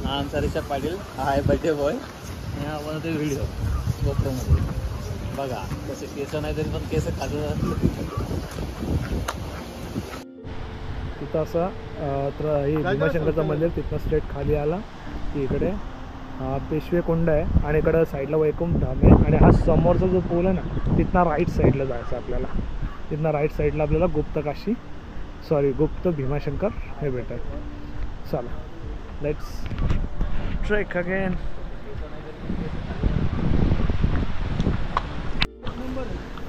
हा आमचा ऋषभ पाटील, हा आहे बर्थडे बॉय आणि हा बनवतो व्हिडिओ गोप्रोमध्ये. बघा तसे केस नाही तरी पण केस खाजवत. तिथं असं तर हे भीमाशंकरचं मंदिर, तिथनं स्ट्रेट खाली आला की इकडे पेशवे कोंड आहे आणि इकडं साईडला वैकुंठ धाम आहे. आणि हा समोरचा जो पूल आहे ना, तिथनं राईट साईडला जायचं आपल्याला. तिथनं राईट साईडला आपल्याला गुप्त भीमाशंकर हे भेटेल. चला लेट्स ट्रेक अगेन.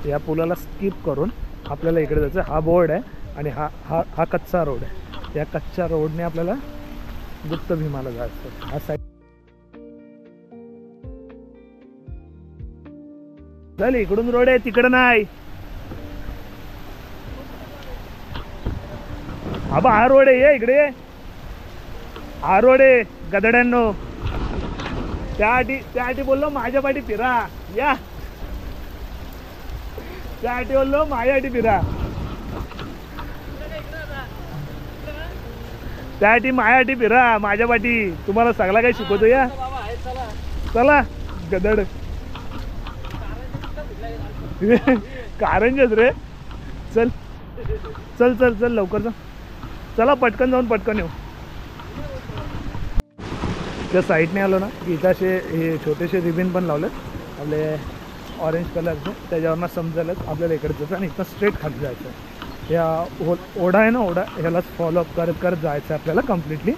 या पुलाला स्किप करून आपल्याला इकडे जायचं. हा बोर्ड आहे आणि हा कच्चा रोड आहे. या कच्च्या रोडने आपल्याला गुप्त भीमाला जायचं. हा साईड चल, इकडून रोड आहे, तिकडं नाही. आबा हा रोड आहे, इकडे हा रोड आहे गदड्यांनो. त्यासाठी बोललो माझ्या पाठी फिरा. या त्यासाठी बोललो माझ्यासाठी फिरा. त्यासाठी माझ्यासाठी फिरा, माझ्या पाठी. तुम्हाला सगळा काही शिकवतो. या चला गदड कारंजच रे. चल चल चल चल लवकर चल. चला पटकन जाऊन पटकन येऊ. त्या साईडने आलो ना की इथं असे हे छोटेसे रिबिन पण लावलेत आपले ऑरेंज कलरचे. त्याच्यावरनं समजायलाच आपल्याला इकडे जायचं आणि इथं स्ट्रेट खाली जायचं. या ओढा आहे ना, ओढा ह्यालाच फॉलोअप करत करत जायचं आपल्याला कम्प्लिटली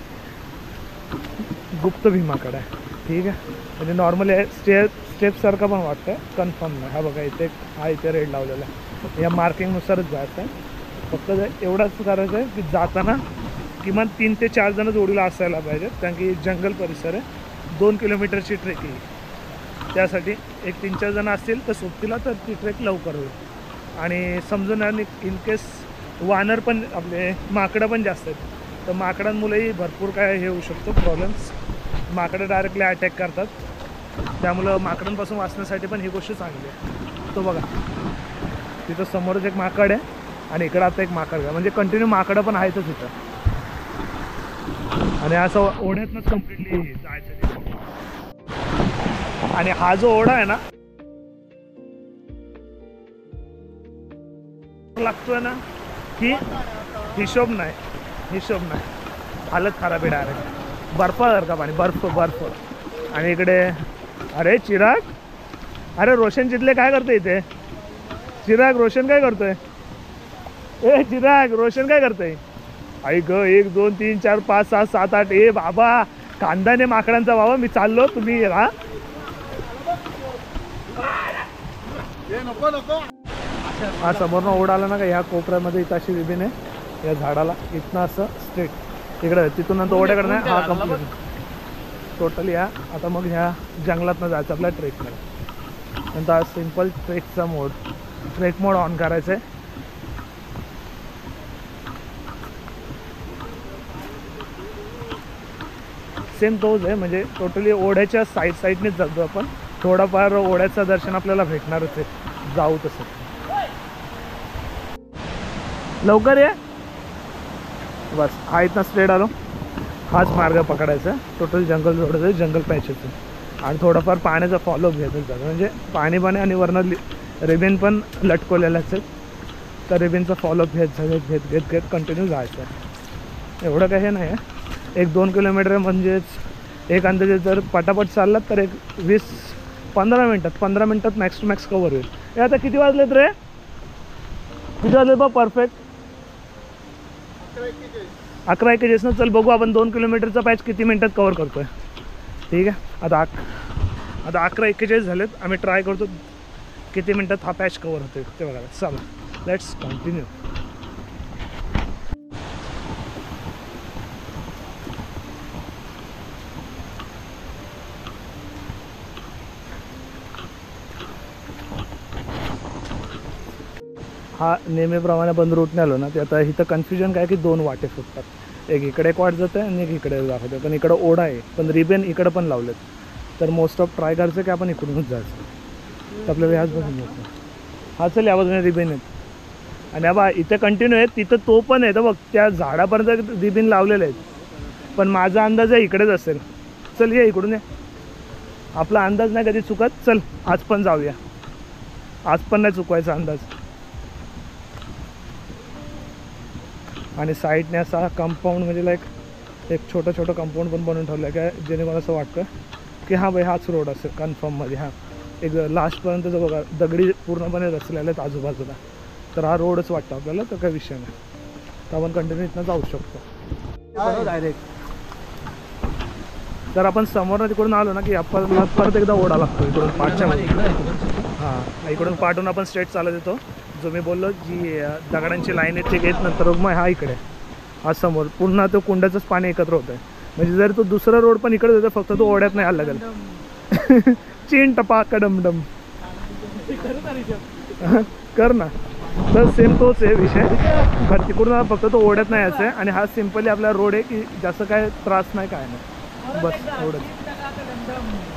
गुप्त भीमाकडे. ठीक आहे. म्हणजे नॉर्मली स्टेपसारखं पण वाटतं, कन्फर्म नाही. हा बघा इथे रेड लावलेला आहे. या मार्किंगनुसारच जायचं आहे. फक्त एवढंच करायचं आहे की जाताना किमान 3 ते 4 जण जोडीला असायला पाहिजेत, कारण की जंगल परिसर आहे. 2 किलोमीटरची ट्रेकिंग. त्यासाठी एक 3-4 जण असतील तर सोबतीला तर ती ट्रेक लवकर होईल. आणि समजून इन केस वानर पण आपले माकडं पण जास्त आहेत, तर माकडांमुळेही भरपूर काय हे होऊ शकतो प्रॉब्लेम्स. माकडं डायरेक्टली अटॅक करतात, त्यामुळं माकडांपासून वाचण्यासाठी पण ही गोष्ट चांगली आहे. तो बघा तिथं समोरच एक माकड आहे आणि इकडं आता एक माकड आहे. म्हणजे कंटिन्यू माकडं पण आहेतच इथं. आणि असं ओढ्यातनंच कम्प्लिटली जायचं तिथं. आणि हा जो ओढा आहे ना लागतोय ना की हिशोब नाही हालत खराब आहे डायरेक्ट. बर्फासारखं पाणी, बर्फ. आणि इकडे अरे चिराग, अरे रोशन चितले काय करतोय इथे? चिराग रोशन काय करतोय? ए चिराग रोशन काय करतोय? आई ग 1 2 3 4 5 6 7 8. ए बाबा कांदाने माकडांचा बाबा. मी चाललो, तुम्ही हा हा समोरनं ओढ आला ना का, ह्या कोपऱ्यामध्ये इथं अशी रिबीन आहे या झाडाला. इथनं असं स्ट्रेट इकडे, तिथून नंतर ओढ्याकडे नाही. हा कम्प्लीट टोटली या. आता मग ह्या जंगलातनं जायचं आपल्या ट्रेकमध्ये. नंतर हा सिम्पल ट्रेक मोड ऑन करायचं आहे. सेम तोच आहे, म्हणजे टोटली ओढ्याच्या साईडनेच जातो आपण. थोडाफार ओढ्याचं दर्शन आपल्याला भेटणारच आहे जाऊ तसं. लवकर ये. बस हा इथनं स्ट्रेट आलो, हाच मार्ग पकडायचा. टोटल जंगल जोडायचं, जंगल पॅचेचं. आणि थोडंफार पाण्याचा फॉलोअप घेतच जातं, म्हणजे पाणी आणि वरनं रिबिन पण लटकवलेलाच आहे. तर रिबिनचा फॉलोअप घेत कंटिन्यू जायचं. एवढं काही नाही आहे. 1-2 किलोमीटर म्हणजेच एक अंदाजे जर पटापट चाललात तर एक 15 मिनटात मॅक्स टू मॅक्स कवर होईल. हे आता किती वाजलेत रे? किती वाजलेत बा? परफेक्ट 11:41 ना. चल बघू आपण 2 किलोमीटरचा पॅच किती मिनटात कवर करतोय. ठीक आहे. आता 11:41 झालेत. आम्ही ट्राय करतो किती मिनटात हा पॅच कवर होतोय ते बघायला. चला लेट्स कंटिन्यू. हा नेहमीप्रमाणे बंद रूटने आलो ना, ते आता इथं कन्फ्युजन काय की 2 वाटे फुटतात. एक इकडे एक वाट जातं आणि एक इकडे दाखवतं. पण इकडं ओढा आहे, पण रिबेन इकडं पण लावलेत. तर मोस्ट ऑफ ट्राय करायचं की आपण इकडूनच जायचं. तर आपल्याला ह्याच बसून जायचं. हा चल या बाजूने रिबेन आहेत. आणि बा इथे कंटिन्यू आहेत, तिथं तो पण आहे. तर बघ त्या झाडापर्यंत रिबीन लावलेले आहेत, पण माझा अंदाज आहे इकडेच असेल. चल ये इकडून ये, आपला अंदाज नाही कधी चुकत. चल आज पण जाऊया, आज पण नाही चुकवायचा अंदाज. आणि साईडने असा कंपाऊंड म्हणजे लाईक एक छोटं छोटं कंपाऊंड पण बनवून ठेवलं आहे काय, जेणेकरून असं वाटतं की हां बाई हाच रोड असेल कन्फर्ममध्ये. हां एक लास्टपर्यंत जो बघा दगडी पूर्णपणे रचलेले आहेत आजूबाजूला, तर हा रोडच वाटतो आपल्याला, तर काही विषय नाही. तर आपण कंटिन्यू इथनं जाऊ शकतो डायरेक्ट. तर आपण समोरनं तिकडून आलो ना की आपण परत एकदा ओढा लागतो इकडून पाठच्या मध्ये. हां इकडून पाठून आपण स्ट्रेट चालत येतो. जो मी बोललो जी दगडांची लाईन आहे ते घेत नंतर मग हा इकडे हा समोर पुन्हा तो कुंडाचंच पाणी एकत्र होतं आहे. म्हणजे जर तो दुसरा रोड पण इकडे होता, फक्त तो ओढ्यात नाही आला लागेल. चीन टपाक डमडम कर ना. तर सेम तोच आहे विषय, पण तिकडून फक्त तो ओढ्यात नाही यायचं आहे. आणि हा सिम्पली आपला रोड आहे की जास्त काय त्रास नाही काय नाही, बस एवढंच.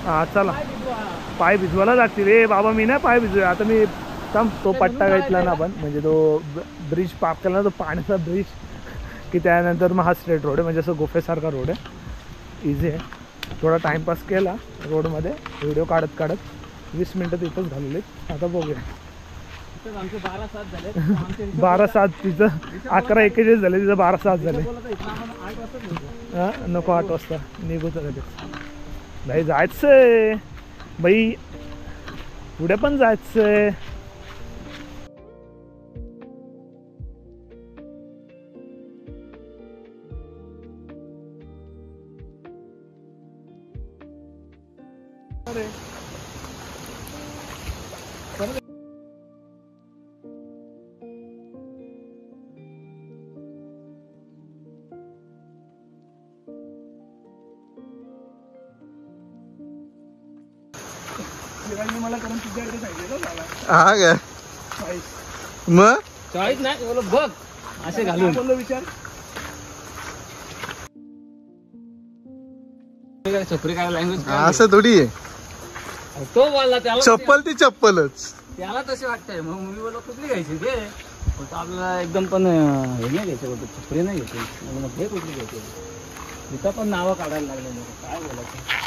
हां चला, पाय भिजवायला लागतील रे बाबा. मी नाही पाय भिजूया आता. मी थांब तो पट्टा घेतला ना आपण, म्हणजे तो ब्रिज पार केला ना, तो पाण्याचा ब्रिज, की त्यानंतर मग हा स्ट्रेट रोड आहे. म्हणजे असं गुफेसारखा रोड आहे, इझी आहे. थोडा टाईमपास केला रोडमध्ये व्हिडिओ काढत काढत, 20 मिनटं तिथंच घालवली. आता बघूया 12-7 तिचं 11:41 झाले, तिचं 12-7 झाले. हां नको 8 वाजता निघूच भाई, जायचंय बाई, पुढे पण जायचंय. मला करून तुझ्याकडे सांगितलं हा काय मग चॉईस नाही बोल बघ असे घालून बोललो विचार. छपरी काय लँग्वेज असं थोडी आहे. तो बोलला त्याला चप्पल ती चप्पलच, त्याला तसे वाटतंय. मग मी बोललो कुठली घ्यायची घे, फक्त आपल्याला एकदम पण हे नाही घ्यायचं, बोलतो छपरी नाही घ्यायची. मग हे कुठली घ्यायची, तिथं पण नावं काढायला लागले. मग काय बोलायचं.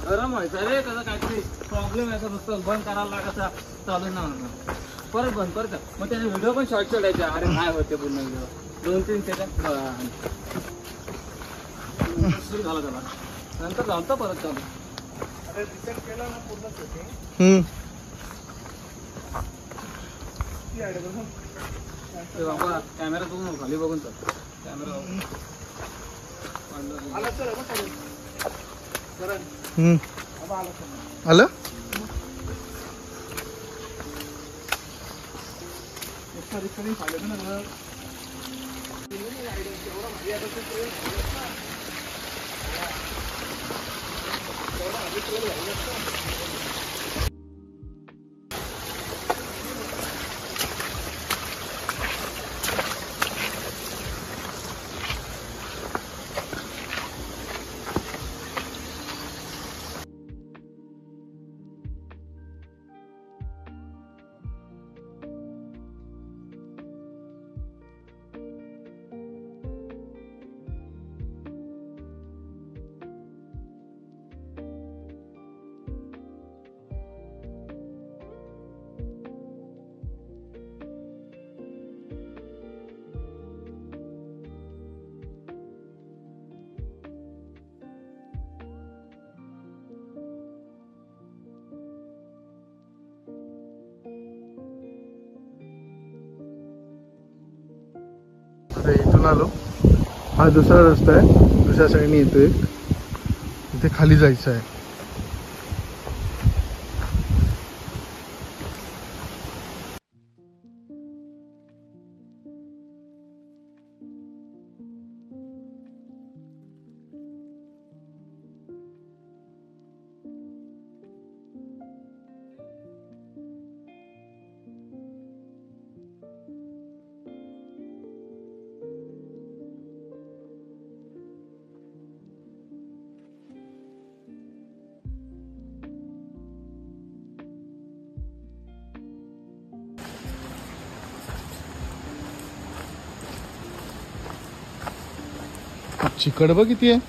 गरम व्हायचं रे, त्याचा काहीतरी प्रॉब्लेम यायचा, नुसतं बंद करायला लागायचा, चालू ना परत बंद करत. मग त्याचे व्हिडिओ पण शॉर्ट शॉर्ट अरे काय होते पूर्ण व्हिडिओ 2-3 सेकंड झाला त्याला, नंतर झालं परत चालू. बाबा कॅमेरा बघून खाली बघून तर कॅमेरा आलं. इथून आलो, हा दुसरा रस्ता आहे, दुसऱ्या साईडने येतो एक, इथे खाली जायचं आहे. चिकट बघ किती आहे.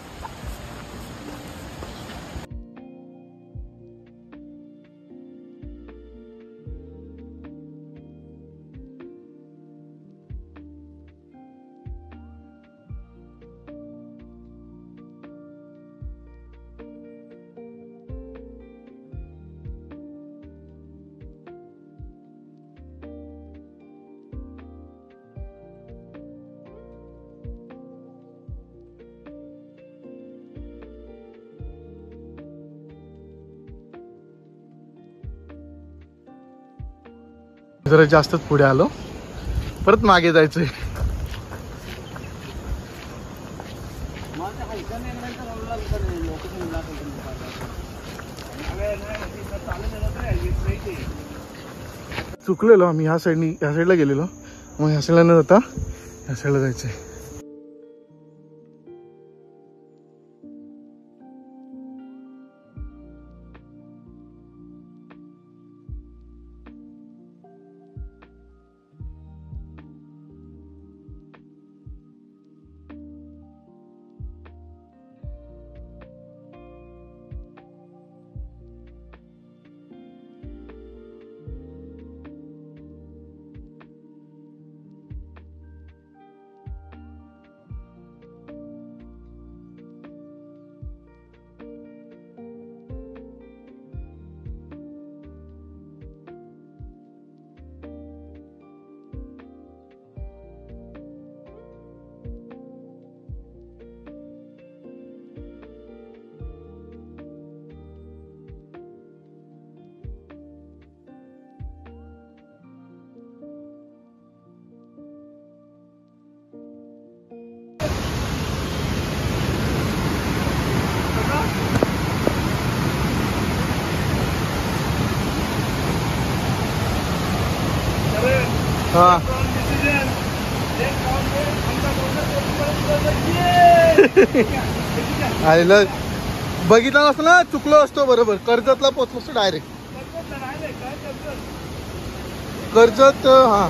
जरा जास्तच पुढे आलो, परत मागे जायचंय. चुकलेलो आम्ही, ह्या साईडला गेलेलो, मग ह्या साईडला न जाता ह्या साईडला जायचंय. हा आलेलं बघितलं नसतं ना, चुकलो असतो बरोबर. कर्जतला पोचलो असतो डायरेक्ट. कर्जत, हा